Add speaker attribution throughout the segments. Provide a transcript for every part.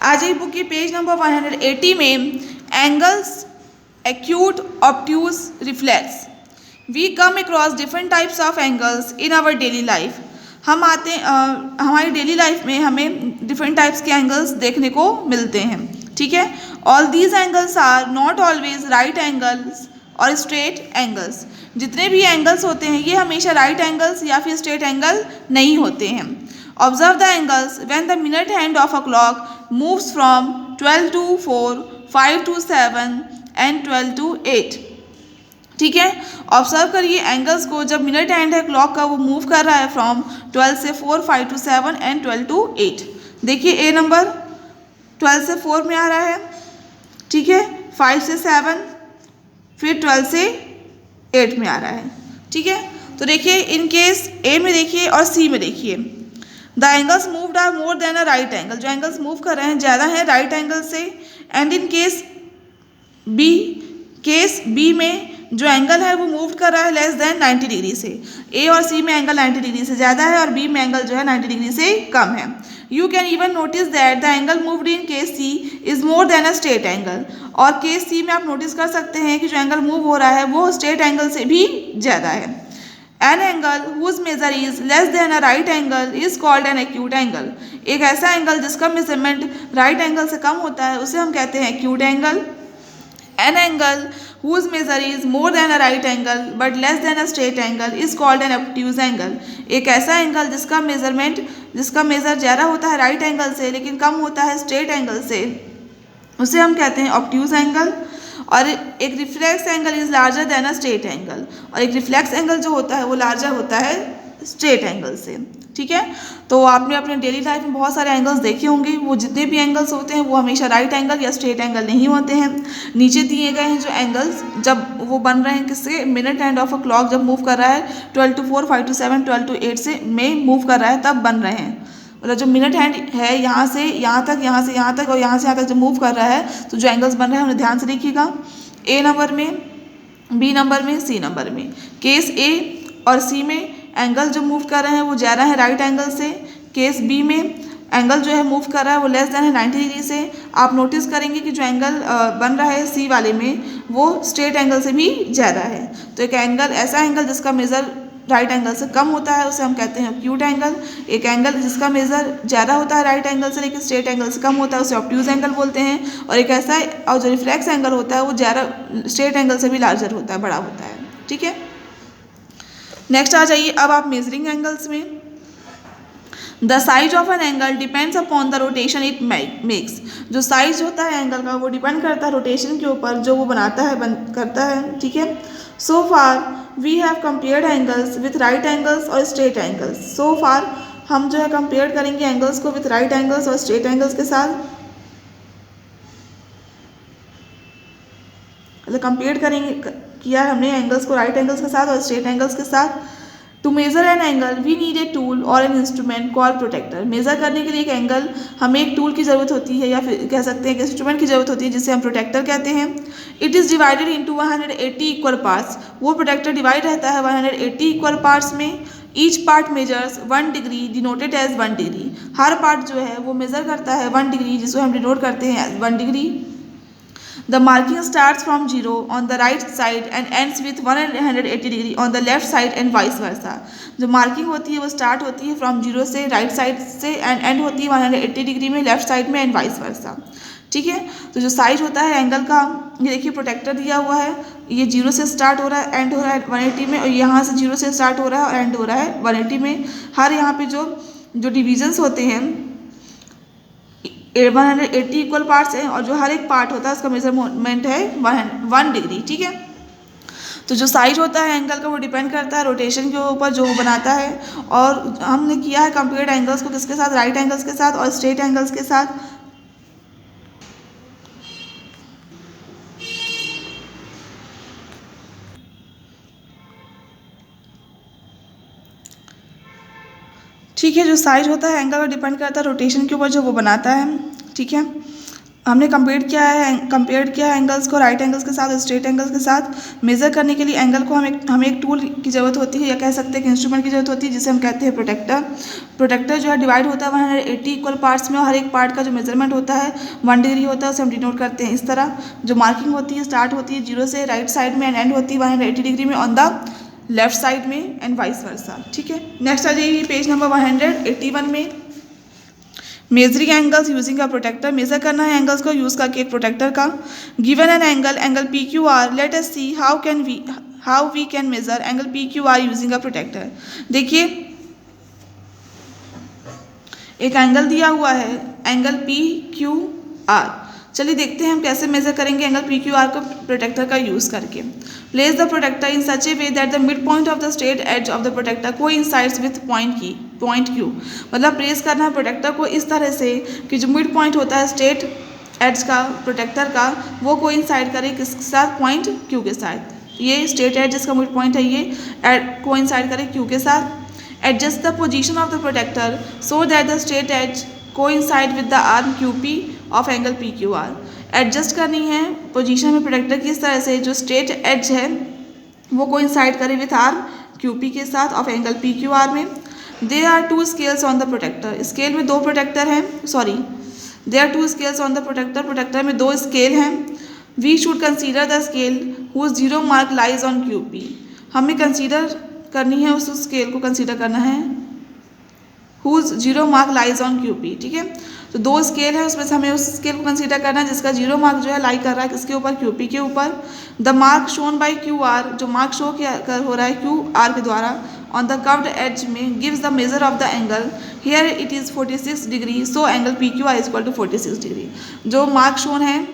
Speaker 1: आ जाइए बुक की page number 180 में, angles, acute, obtuse, reflex. We come across different types of angles in our daily life. हम हमारी daily life में हमें डिफरेंट टाइप्स के एंगल्स देखने को मिलते हैं, ठीक है। All these angles are not always right angles और स्ट्रेट एंगल्स। जितने भी एंगल्स होते हैं ये हमेशा राइट एंगल्स या फिर स्ट्रेट एंगल नहीं होते हैं। Observe the angles when the minute hand of a clock moves from 12 to 4, 5 to 7 and 12 to 8। ठीक है, ऑब्जर्व करिए एंगल्स को जब मिनट हैंड है क्लॉक का वो मूव कर रहा है फ्रॉम 12 से 4, 5 to 7 एंड 12 to 8। देखिए ए नंबर 12 से 4 में आ रहा है, ठीक है, 5 से 7, फिर 12 से 8 में आ रहा है, ठीक है। तो देखिए इन केस ए में देखिए और सी में देखिए, the angles moved are more than a right angle. जो एंगल्स मूव कर रहे हैं ज़्यादा है राइट एंगल से। एंड इन केस बी में जो एंगल है वो मूव कर रहा है लेस देन 90 डिग्री से। ए और सी में एंगल 90 डिग्री से ज़्यादा है और बी में एंगल जो है 90 डिग्री से कम है। You can even notice that the angle moved in case C is more than a straight angle. और केस सी में आप नोटिस कर सकते हैं कि जो एंगल मूव हो रहा है वो स्ट्रेट एंगल से भी ज़्यादा है। An angle whose measure is less than a right angle is called an acute angle। एक ऐसा एंगल जिसका मेजरमेंट राइट एंगल से कम होता है उसे हम कहते हैं acute angle। An angle whose measure is more than a right angle but less than a straight angle is called an obtuse angle। एक ऐसा एंगल जिसका मेजर ज़्यादा होता है राइट एंगल से लेकिन कम होता है स्ट्रेट एंगल से उसे हम कहते हैं ऑब्ट्यूज एंगल। और एक reflex angle is larger than a straight angle. और एक रिफ्लेक्स एंगल जो होता है वो लार्जर होता है स्ट्रेट एंगल से, ठीक है। तो आपने अपने डेली लाइफ में बहुत सारे एंगल्स देखे होंगे, वो जितने भी एंगल्स होते हैं वो हमेशा राइट एंगल या स्ट्रेट एंगल नहीं होते हैं। नीचे दिए गए हैं जो एंगल्स जब वो बन रहे हैं किससे, minute hand of a clock जब मूव कर रहा है 12 to 4, 5 to 7, 12 to 8 से में मूव कर रहा है तब बन रहे हैं। मतलब जो मिनट हैंड है यहाँ से यहाँ तक, यहाँ से यहाँ तक और यहाँ से यहाँ तक जब मूव कर रहा है तो जो एंगल्स बन रहे हैं उन्हें ध्यान से देखिएगा। ए नंबर में, बी नंबर में, सी नंबर में। केस ए और सी में एंगल जो मूव कर रहे हैं वो ज़्यादा है राइट एंगल से। केस बी में एंगल जो है मूव कर रहा है वो लेस देन है 90 डिग्री से। आप नोटिस करेंगे कि जो एंगल बन रहा है सी वाले में वो स्ट्रेट एंगल से भी ज़्यादा है। तो एक एंगल ऐसा एंगल जिसका मेजर राइट एंगल से कम होता है उसे हम कहते हैं एक्यूट एंगल। एक एंगल जिसका मेजर ज़्यादा होता है राइट एंगल से लेकिन स्ट्रेट एंगल से कम होता है उसे ऑब्ट्यूज एंगल बोलते हैं। और एक ऐसा और जो रिफ्लेक्स एंगल होता है वो ज़्यादा स्ट्रेट एंगल से भी लार्जर होता है, बड़ा होता है, ठीक है। नेक्स्ट आ जाइए अब आप मेजरिंग एंगल्स में। The size of an angle depends upon the rotation it makes. जो साइज होता है एंगल का वो डिपेंड करता है रोटेशन के ऊपर जो वो बनाता है करता है, ठीक है। So far we have compared angles with right angles और स्ट्रेट एंगल्स। सो फार हम जो है कंपेयर करेंगे एंगल्स को विथ राइट एंगल्स और स्ट्रेट एंगल्स के साथ, मतलब कंपेयर करेंगे किया हमने एंगल्स को राइट एंगल्स के साथ और स्ट्रेट एंगल्स के साथ। To measure an angle we need a tool or an instrument called protractor. Measure करने के लिए एक एंगल हमें एक टूल की ज़रूरत होती है या फिर कह सकते हैं कि इंस्ट्रूमेंट की ज़रूरत होती है जिसे हम प्रोटेक्टर कहते हैं। It is divided into 180 equal parts. वो प्रोटेक्टर डिवाइड रहता है 180 इक्वल पार्ट्स में। Each part measures 1 degree denoted as 1 degree. हर पार्ट जो है वो मेजर करता है 1 डिग्री जिसको हम डिनोट करते हैं as 1 degree. The marking starts from 0 on the right side and ends with 180 degree on the left side and vice versa। जो मार्किंग होती है वो स्टार्ट होती है फ्रॉम 0 से राइट साइड से एंड एंड होती है 180 डिग्री में लेफ्ट साइड में एंड वाइस वर्सा, ठीक है। तो जो साइज होता है एंगल का, ये देखिए प्रोटेक्टर दिया हुआ है, ये 0 से स्टार्ट हो रहा है एंड हो रहा है 180 में और यहाँ से 0 से स्टार्ट हो रहा है और एंड हो रहा है 180 में। हर यहाँ पे जो डिविजन्स होते हैं 180 इक्वल पार्ट्स हैं और जो हर एक पार्ट होता है उसका मेजरमेंट है 1 डिग्री, ठीक है। तो जो साइज होता है एंगल का वो डिपेंड करता है रोटेशन के ऊपर जो वो बनाता है। और हमने किया है कंपेयर्ड एंगल्स को किसके साथ, राइट एंगल्स के साथ और स्ट्रेट एंगल्स के साथ। ठीक है, जो साइज होता है एंगल का डिपेंड करता है रोटेशन के ऊपर जो वो बनाता है, ठीक है। हमने कंपेयर किया है एंगल्स को राइट एंगल्स के साथ, स्ट्रेट एंगल्स के साथ। मेज़र करने के लिए एंगल को हमें एक टूल की ज़रूरत होती है, या कह सकते हैं कि इंस्ट्रूमेंट की ज़रूरत होती है, जिसे हम कहते हैं प्रोटेक्टर। प्रोटेक्टर जो है डिवाइड होता है 180 इक्वल पार्ट्स में, और हर एक पार्ट का जो मेजरमेंट होता है 1 डिग्री होता है, उसे हम डिनोट करते हैं इस तरह। जो मार्किंग होती है स्टार्ट होती है 0 से राइट साइड में, एंड एंड होती है 180 डिग्री में ऑन द लेफ्ट साइड में, एंड वाइस वर्सा। ठीक है, नेक्स्ट आ जाइए पेज नंबर 181 में। Measuring angles using a protractor, measure करना है एंगल्स को यूज करके एक प्रोटेक्टर का। Given an angle PQR, let us see how we can measure angle PQR using a protractor. देखिए एक एंगल दिया हुआ है, एंगल PQR। चलिए देखते हैं हम कैसे मेजर करेंगे एंगल PQR को प्रोटेक्टर का यूज करके। Place the protractor in such a way that the midpoint of the straight edge of the protractor coincides with point Q। मतलब प्लेस करना है प्रोटेक्टर को इस तरह से कि जो मिड पॉइंट होता है स्ट्रेट एज का प्रोटेक्टर का, वो कोइंसाइड करे किसके साथ, पॉइंट Q के साथ। ये स्ट्रेट एज जिसका मिड पॉइंट है ये कोइंसाइड करे Q के साथ। Adjust the position of the protector so that the straight edge coincide with the arm QP of angle PQR। Adjust करनी है पोजीशन में प्रोटेक्टर की इस तरह से जो स्ट्रेट एज है वो कोइंसाइड करे विथ आर्म QP के साथ ऑफ एंगल PQR में। There are 2 scales on the protractor, scale में 2 प्रोटेक्टर हैं, there are 2 scales on the protractor, protractor में 2 स्केल हैं। We should consider the scale whose 0 mark lies on QP। हमें consider करनी है उस स्केल को कंसीडर करना है whose 0 mark lies on QP। ठीक है, तो 2 स्केल है, उसमें से हमें उस स्केल को कंसीडर करना है जिसका 0 मार्क जो है लाई कर रहा है किसके ऊपर, QP के ऊपर। The mark shown by QR, जो मार्क शो हो रहा है QR के द्वारा ऑन द कर्व्ड एज में, gives the measure of the angle. Here it is 46 degree, so angle PQR is equal to 46 degree. जो मार्क शोन है,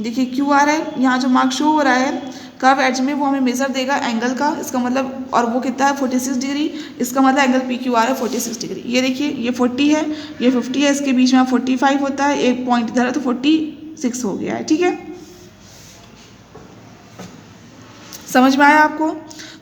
Speaker 1: देखिए QR है, यहाँ जो मार्क शो हो रहा है कर्व एज में, वो हमें मेजर देगा एंगल का, इसका मतलब, और वो कितना है 46 डिग्री, इसका मतलब एंगल PQR है 46 डिग्री। ये देखिए ये 40 है, ये 50 है, इसके बीच में 45 होता है, एक पॉइंट इधर है तो 46 हो गया है। ठीक है, समझ में आया आपको?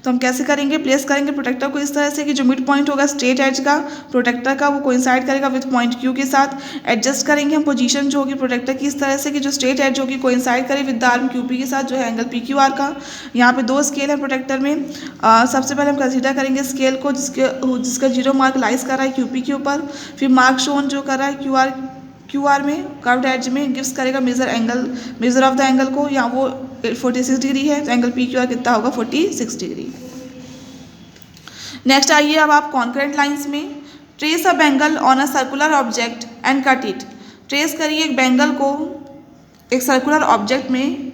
Speaker 1: तो हम कैसे करेंगे, प्लेस करेंगे प्रोटेक्टर को इस तरह से कि जो मिड पॉइंट होगा स्ट्रेट एज का प्रोटेक्टर का वो कोइंसाइड करेगा विथ पॉइंट Q के साथ। एडजस्ट करेंगे हम पोजीशन जो होगी प्रोटेक्टर की इस तरह से कि जो स्ट्रेट एज होगी कोइंसाइड करे विद द आर्म QP के साथ, जो है एंगल PQR का। यहाँ पे 2 स्केल है प्रोटेक्टर में। सबसे पहले हम कंसीडर करेंगे स्केल को जिसका 0 मार्क लाइज कर रहा है QP के ऊपर। फिर मार्क शोन जो कर रहा है QR में कर्व्ड एज में गिव्स करेगा मेजर ऑफ द एंगल को, यहाँ वो 46 डिग्री है, तो एंगल PQR कितना होगा 46 डिग्री। नेक्स्ट आइए अब आप कॉन्करेंट लाइंस में। Trace a Bengal on a circular object and cut it. Trace करिए एक बेंगल को एक सर्कुलर ऑब्जेक्ट में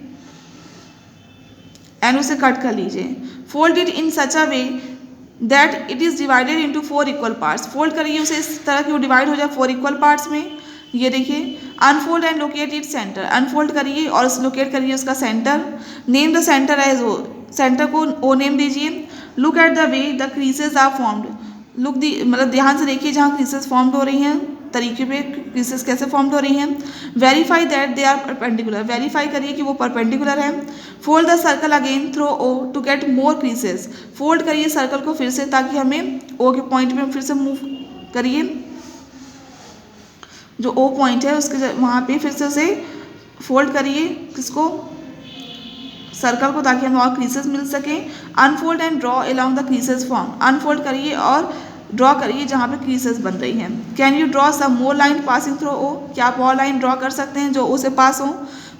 Speaker 1: एंड उसे कट कर लीजिए। Fold it in such a way that it is divided into 4 equal parts. Fold करिए उसे इस तरह कि वो डिवाइड हो जाए 4 इक्वल पार्ट्स में। ये देखिए, unfold and locate it centre. Unfold करिए और लोकेट करिए उसका centre. Name the centre as O, centre को O नेम दीजिए। Look at the way the creases are formed. मतलब ध्यान से देखिए जहाँ क्रीसेस फॉर्म्ड हो रही हैं, तरीके पे क्रीसेस कैसे फॉर्म्ड हो रही हैं। Verify that they are perpendicular, verify करिए कि वो परपेंडिकुलर है। Fold the circle again through O to get more creases. Fold करिए सर्कल को फिर से ताकि हमें O के पॉइंट पे फिर से मूव करिए, जो O पॉइंट है उसके वहाँ पे फिर से उसे फोल्ड करिए, किसको, सर्कल को, ताकि हमें और क्रीसेस मिल सकें। Unfold and draw along the creases formed. Unfold करिए और ड्रॉ करिए जहाँ पे क्रीसेस बन रही हैं। Can you draw some more line passing through O? क्या आप और लाइन ड्रॉ कर सकते हैं जो O से पास हो?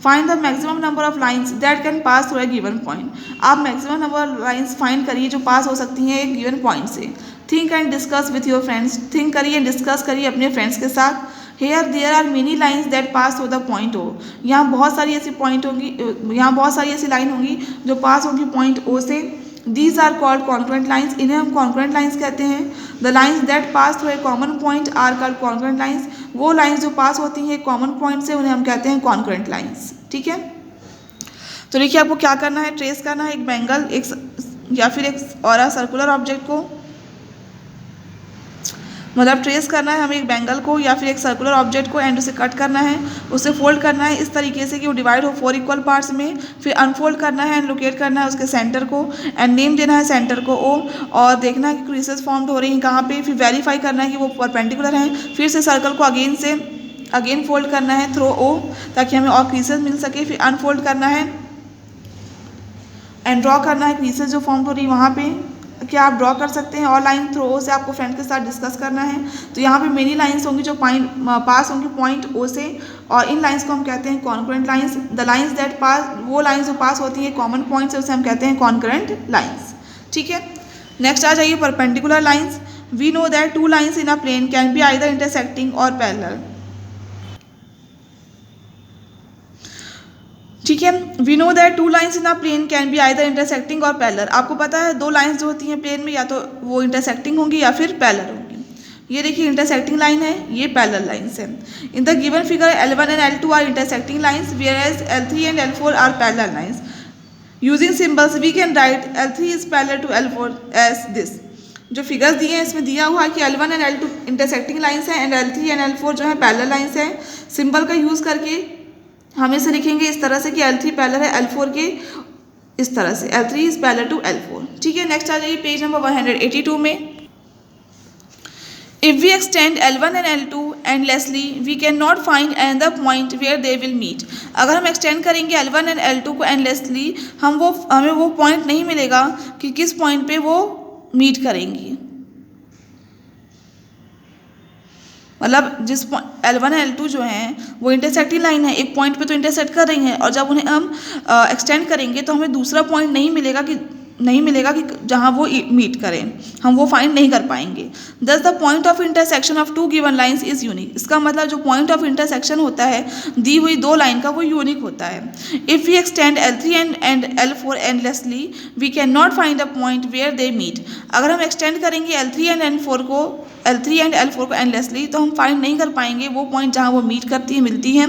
Speaker 1: Find the maximum number of lines that can pass through a given point. आप maximum number of lines find करिए जो पास हो सकती हैं एक गिवन पॉइंट से। Think and discuss with your friends. Think करिए एंड डिस्कस करिए अपने फ्रेंड्स के साथ। Here there are many lines that pass through the point O। यहाँ बहुत सारी ऐसी पॉइंट होंगी, यहाँ बहुत सारी ऐसी लाइन होंगी जो पास होंगी पॉइंट O से। These are called concurrent lines. इन्हें हम कॉन्करेंट लाइन्स कहते हैं। The lines that pass through a common point are called concurrent lines. वो लाइन्स जो पास होती हैं कॉमन पॉइंट से उन्हें हम कहते हैं कॉन्करेंट लाइन्स। ठीक है, तो देखिए आपको क्या करना है, ट्रेस करना है एक बेंगल या फिर एक और सर्कुलर ऑब्जेक्ट को, मतलब ट्रेस करना है हमें एक बेंगल को या फिर एक सर्कुलर ऑब्जेक्ट को एंड उसे कट करना है, उसे फोल्ड करना है इस तरीके से कि वो डिवाइड हो 4 इक्वल पार्ट्स में। फिर अनफोल्ड करना है एंड लोकेट करना है उसके सेंटर को एंड नेम देना है सेंटर को O, और देखना है कि क्रीसेस फॉर्म्ड हो रही हैं कहाँ पे। फिर वेरीफाई करना है कि वो परपेंडिकुलर हैं। फिर से सर्कल को अगेन से अगेन फोल्ड करना है थ्रो ओ ताकि हमें और क्रीसेस मिल सके, फिर अनफोल्ड करना है एंड ड्रॉ करना है क्रीसेस जो फॉर्म हो रही है वहाँ पे क्या आप ड्रॉ कर सकते हैं, और लाइन थ्रो ओ से आपको फ्रेंड के साथ डिस्कस करना है। तो यहाँ पे मेनी लाइंस होंगी जो पास होंगी पॉइंट ओ से, और इन लाइंस को हम कहते हैं concurrent lines. The lines that pass, वो लाइंस जो पास होती है कॉमन पॉइंट से, उसे हम कहते हैं कॉन्करेंट लाइंस। ठीक है, नेक्स्ट आ जाइए perpendicular lines. We know that two lines in a plane can be either intersecting और पैरेलल। ठीक है, we know that two lines in a plane can be either intersecting और पैरेलल। आपको पता है दो लाइंस जो होती हैं प्लेन में या तो वो इंटरसेक्टिंग होंगी या फिर पैरेलल होंगी। ये देखिए इंटरसेक्टिंग लाइन है, ये पैरेलल लाइंस है। In the given figure L1 and L2 are intersecting lines whereas L3 and L4 are parallel lines. Using symbols we can write L3 is parallel to L4 as this. जो figures दिए हैं इसमें दिया हुआ है कि L1 and L2 intersecting lines हैं and L3 and L4 जो है पैरेलल लाइंस हैं। सिंबल का यूज़ करके हम इसे लिखेंगे इस तरह से कि L3 पैरेलल है L4 के, इस तरह से L3 is parallel to L4। ठीक है, नेक्स्ट आ जाइए पेज नंबर 182 में। If we extend L1 and L2 endlessly, we cannot find another point where they will meet. अगर हम एक्सटेंड करेंगे L1 एंड L2 को endlessly, हमें वो पॉइंट नहीं मिलेगा कि किस पॉइंट पे वो मीट करेंगी। मतलब जिस L1 L2 जो हैं वो इंटरसेक्टिंग लाइन है, एक पॉइंट पे तो इंटरसेक्ट कर रही हैं, और जब उन्हें हम एक्सटेंड करेंगे तो हमें दूसरा पॉइंट नहीं मिलेगा कि जहाँ वो मीट करें, हम वो फाइंड नहीं कर पाएंगे। Thus the point of intersection of two given lines is unique. इसका मतलब जो पॉइंट ऑफ इंटरसेक्शन होता है दी हुई दो लाइन का वो यूनिक होता है। If we extend L3 and L4 endlessly we can not find a point where they meet. अगर हम एक्सटेंड करेंगे L3 एंड L4 को एंडलेसली तो हम फाइंड नहीं कर पाएंगे वो पॉइंट जहाँ वो मीट करती है, मिलती हैं।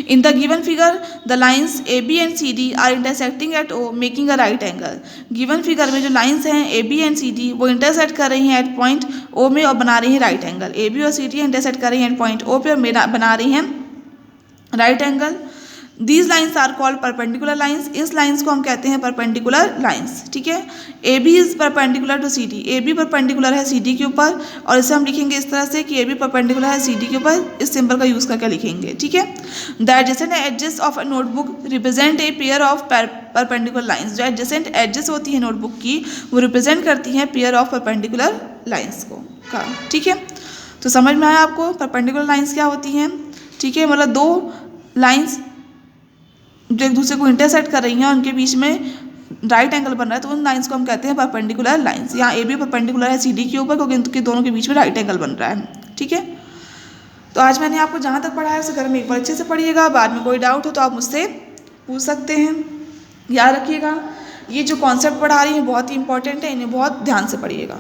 Speaker 1: In the given figure the lines AB and CD are intersecting at O making a right angle. Given figure में जो लाइंस हैं AB एंड CD वो इंटरसेक्ट कर रही हैं एट पॉइंट O में और बना रही हैं राइट एंगल। AB और CD इंटरसेक्ट कर रही हैं एट पॉइंट O पे और बना रही हैं right angle. These lines are called perpendicular lines. इस लाइन्स को हम कहते हैं परपेंडिकुलर लाइन्स। ठीक है, AB is perpendicular to CD। AB perpendicular है CD के ऊपर, और इसे हम लिखेंगे इस तरह से कि AB परपेंडिकुलर है CD के ऊपर, इस सिंबल का यूज़ करके लिखेंगे। ठीक है, the adjacent edges of a notebook represent a pair of perpendicular lines. जो एडजेसेंट एजेस होती है नोटबुक की वो रिप्रेजेंट करती हैं पेयर ऑफ परपेंडिकुलर लाइन्स को का। ठीक है, तो समझ में आया आपको परपेंडिकुलर लाइन्स क्या होती हैं। ठीक है, मतलब दो लाइन्स जो एक दूसरे को इंटरसेक्ट कर रही हैं और उनके बीच में राइट एंगल बन रहा है तो उन लाइंस को हम कहते हैं परपेंडिकुलर लाइंस। यहाँ AB परपेंडिकुलर है CD के ऊपर क्योंकि इनके दोनों के बीच में राइट एंगल बन रहा है। ठीक है, तो आज मैंने आपको जहाँ तक पढ़ाया उसे घर में एक बार अच्छे से पढ़िएगा। बाद में कोई डाउट हो तो आप मुझसे पूछ सकते हैं। याद रखिएगा ये जो कॉन्सेप्ट पढ़ा रही हैं बहुत ही इंपॉर्टेंट है, इन्हें बहुत ध्यान से पढ़िएगा।